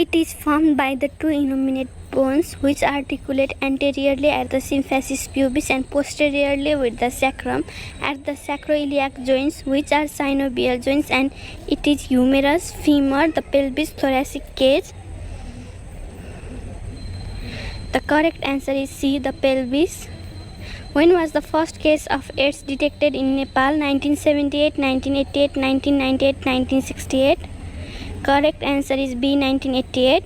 It is formed by the two innominate bones which articulate anteriorly at the symphysis pubis and posteriorly with the sacrum at the sacroiliac joints, which are synovial joints, and it is humerus, femur, the pelvis, thoracic cage. The correct answer is C, the pelvis. When was the first case of AIDS detected in Nepal? 1978, 1988, 1998, 1968. Correct answer is B, 1988.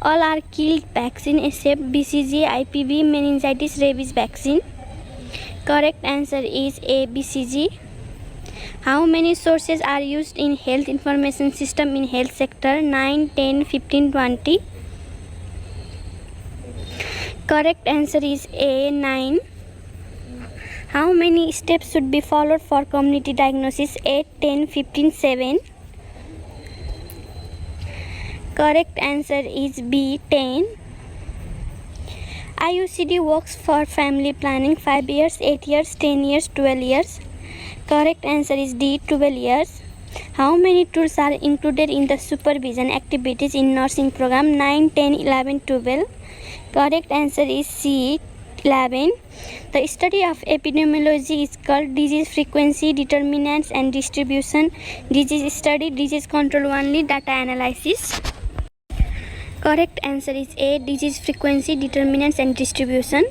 All are killed vaccine except BCG, IPV, meningitis, rabies vaccine. Correct answer is A, BCG. How many sources are used in health information system in health sector? 9, 10, 15, 20. Correct answer is A, 9. How many steps should be followed for community diagnosis? 8, 10, 15, 7. Correct answer is B, 10. IUCD works for family planning 5 years, 8 years, 10 years, 12 years. Correct answer is D, 12 years. How many tours are included in the supervision activities in nursing program? 9, 10, 11, 12. Correct answer is C, 11. The study of epidemiology is called disease frequency, determinants and distribution, disease study, disease control only, data analysis. Correct answer is A, disease frequency, determinants and distribution.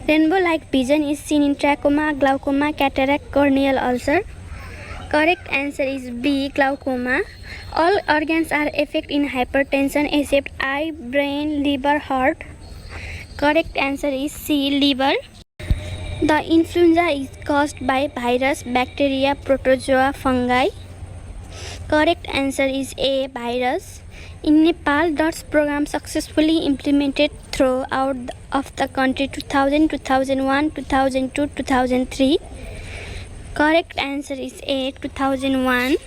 Rainbow-like vision is seen in trachoma, glaucoma, cataract, corneal ulcer. Correct answer is B, glaucoma. All organs are affected in hypertension except eye, brain, liver, heart. Correct answer is C, liver. The influenza is caused by virus, bacteria, protozoa, fungi. Correct answer is A, virus. In Nepal, DOTS program successfully implemented throughout of the country 2000, 2001, 2002, 2003. Correct answer is A, 2001.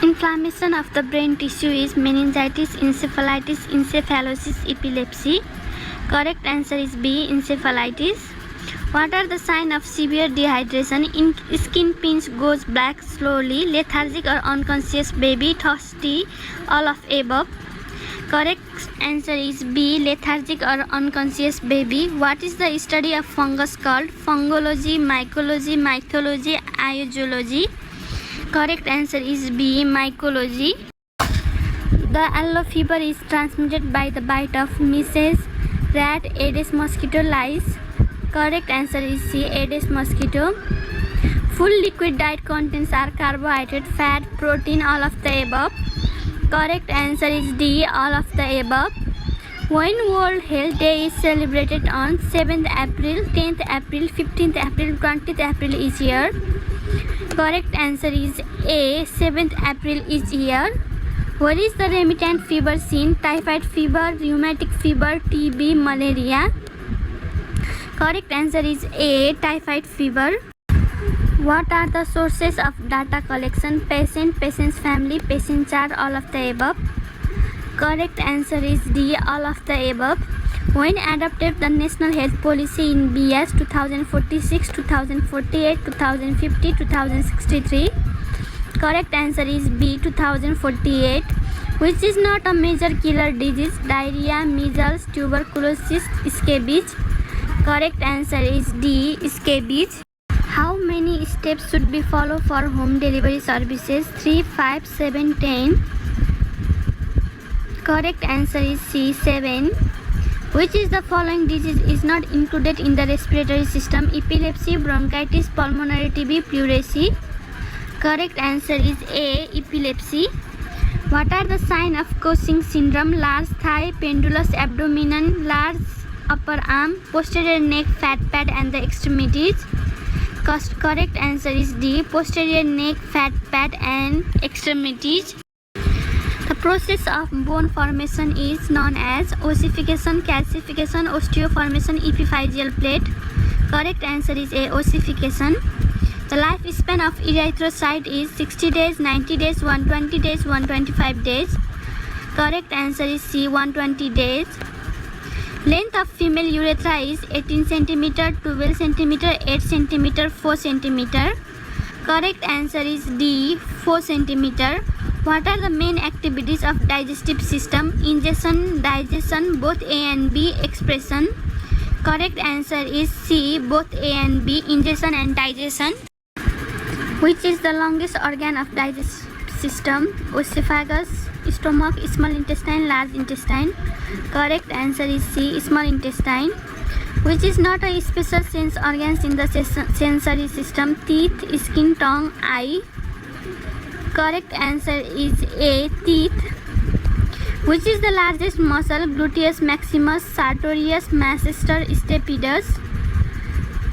Inflammation of the brain tissue is meningitis, encephalitis, encephalosis, epilepsy. Correct answer is B, encephalitis. What are the signs of severe dehydration? Skin pinch, goes black slowly, lethargic or unconscious baby, thirsty, all of above. Correct answer is B, lethargic or unconscious baby. What is the study of fungus called? Fungology, mycology, mythology, iozology. Correct answer is B, mycology. The yellow fever is transmitted by the bite of measles, rat, Aedes mosquito, lice. Correct answer is C, Aedes mosquito. Full liquid diet contents are carbohydrate, fat, protein, all of the above. Correct answer is D, all of the above. When World Health Day is celebrated on 7th April, 10th April, 15th April, 20th April each year. Correct answer is A, 7th April each year. Where is the remittent fever seen? Typhoid fever, rheumatic fever, TB, malaria. Correct answer is A, typhoid fever. What are the sources of data collection? Patient, patient's family, patient chart, all of the above. Correct answer is D, all of the above. When adopted the National Health Policy in BS 2046, 2048, 2050, 2063. Correct answer is B, 2048. Which is not a major killer disease? Diarrhea, measles, tuberculosis, scabies. Correct answer is D, scabies. How many steps should be followed for home delivery services? 3, 5, 7, 10. Correct answer is C, 7. Which is the following disease is not included in the respiratory system? Epilepsy, bronchitis, pulmonary TB, pleurisy. Correct answer is A, epilepsy. What are the signs of Cushing syndrome? Large thigh, pendulous abdomen, large upper arm, posterior neck, fat pad and the extremities. Correct answer is D, posterior neck, fat pad and extremities. The process of bone formation is known as ossification, calcification, osteoformation, epiphyseal plate. Correct answer is A, ossification. The lifespan of erythrocyte is 60 days, 90 days, 120 days, 125 days. Correct answer is C, 120 days. Length of female urethra is 18 cm, 12 cm, 8 cm, 4 cm. Correct answer is D, 4 cm. What are the main activities of digestive system? Ingestion, digestion, both A and B. Expression. Correct answer is C, both A and B, ingestion and digestion. Which is the longest organ of digestive system? Esophagus, stomach, small intestine, large intestine. Correct answer is C, small intestine. Which is not a special sense organs in the sensory system? Teeth, skin, tongue, eye. Correct answer is A, teeth. Which is the largest muscle? Gluteus maximus, sartorius, masseter, stapedius.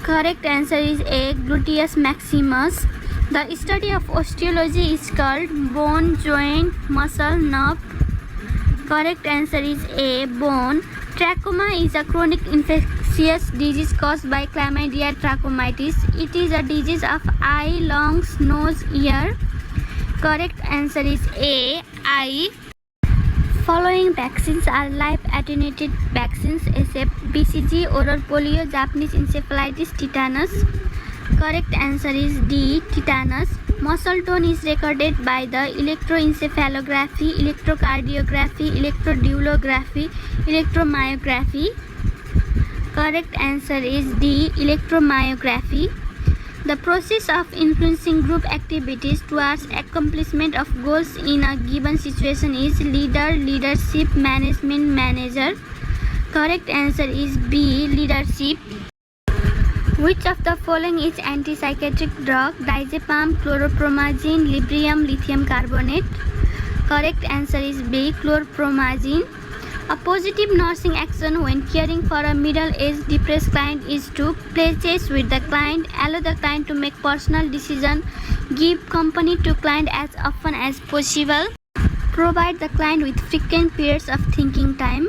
Correct answer is A, gluteus maximus. The study of osteology is called bone, joint, muscle, nerve. Correct answer is A, bone. Trachoma is a chronic infectious disease caused by Chlamydia trachomatis. It is a disease of eye, lungs, nose, ear. Correct answer is A, eye. Following vaccines are live attenuated vaccines except BCG, oral polio, Japanese encephalitis, tetanus. Correct answer is D, tetanus. Muscle tone is recorded by the electroencephalography, electrocardiography, electroduolography, electromyography. Correct answer is D, electromyography. The process of influencing group activities towards accomplishment of goals in a given situation is leader, leadership, management, manager. Correct answer is B, leadership. Which of the following is antipsychotic drug? Diazepam, chlorpromazine, Librium, lithium carbonate. Correct answer is B, chlorpromazine. A positive nursing action when caring for a middle-aged depressed client is to play chess with the client, allow the client to make personal decisions, give company to client as often as possible, provide the client with frequent periods of thinking time.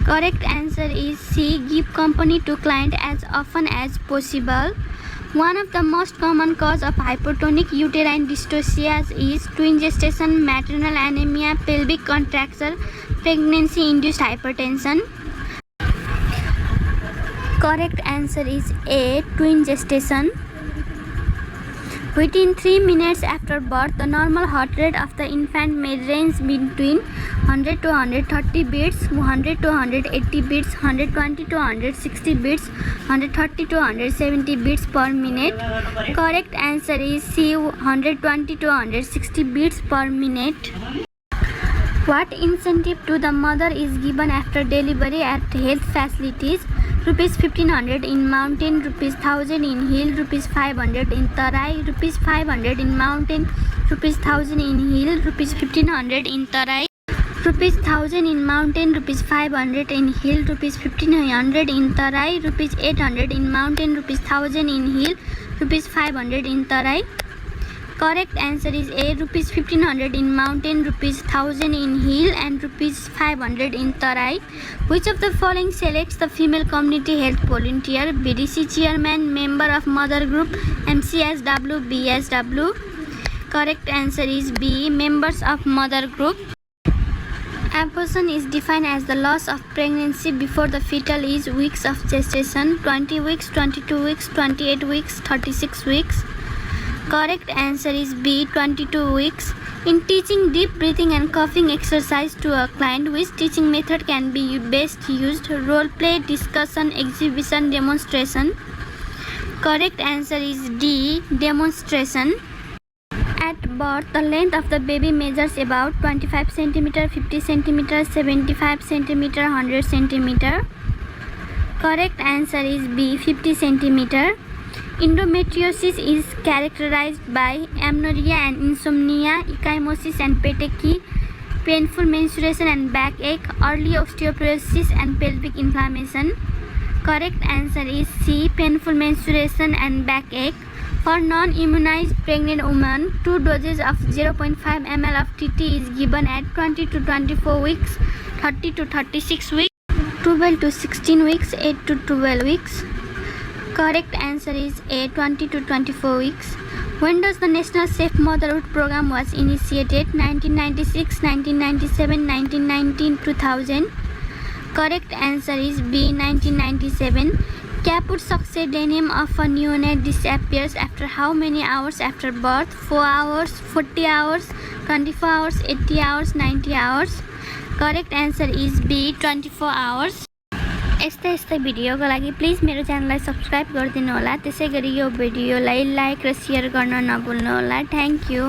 Correct answer is C, give company to client as often as possible. One of the most common cause of hypertonic uterine dystocia is twin gestation, maternal anemia, pelvic contracture, pregnancy-induced hypertension. Correct answer is A, twin gestation. Within 3 minutes after birth, the normal heart rate of the infant may range between 100 to 130 beats, 100 to 180 beats, 120 to 160 beats, 130 to 170 beats per minute. Correct answer is C, 120 to 160 beats per minute. What incentive to the mother is given after delivery at health facilities? Rupees 1500 in mountain, rupees 1000 in hill, rupees 500 in tarai, rupees 500 in mountain, rupees 1000 in hill, rupees 1500 in tarai, rupees 1000 in mountain, rupees 500 in hill, rupees 1500 in tarai, rupees 800 in mountain, rupees 1000 in hill, rupees 500 in tarai. Correct answer is A, rupees 1500 in mountain, rupees 1000 in hill and rupees 500 in tarai. Which of the following selects the female community health volunteer? BDC chairman, member of mother group, MCSW, BSW. Correct answer is B, members of mother group. Abortion is defined as the loss of pregnancy before the fetal is weeks of gestation, 20 weeks, 22 weeks, 28 weeks, 36 weeks. Correct answer is B, 22 weeks. In teaching deep breathing and coughing exercise to a client, which teaching method can be best used? Role play, discussion, exhibition, demonstration. Correct answer is D, demonstration. At birth, the length of the baby measures about 25 cm, 50 cm, 75 cm, 100 cm. Correct answer is B, 50 cm. Endometriosis is characterized by amenorrhea and insomnia, ecchymosis and petechiae, painful menstruation and backache, early osteoporosis and pelvic inflammation. Correct answer is C, painful menstruation and backache. For non-immunized pregnant women, 2 doses of 0.5 ml of TT is given at 20 to 24 weeks, 30 to 36 weeks, 12 to 16 weeks, 8 to 12 weeks. Correct answer is A, 20 to 24 weeks. When does the National Safe Motherhood Program was initiated? 1996, 1997, 1919, 2000. Correct answer is B, 1997. Caput succedaneum of a neonate disappears after how many hours after birth? 4 hours, 40 hours, 24 hours, 80 hours, 90 hours. Correct answer is B, 24 hours. यस्तै भिडियोको लागि please मेरो च्यानललाई subscribe गरिदिनु होला। त्यसैगरी यो भिडियोलाई like र share गर्न नभुल्नु होला। Thank you.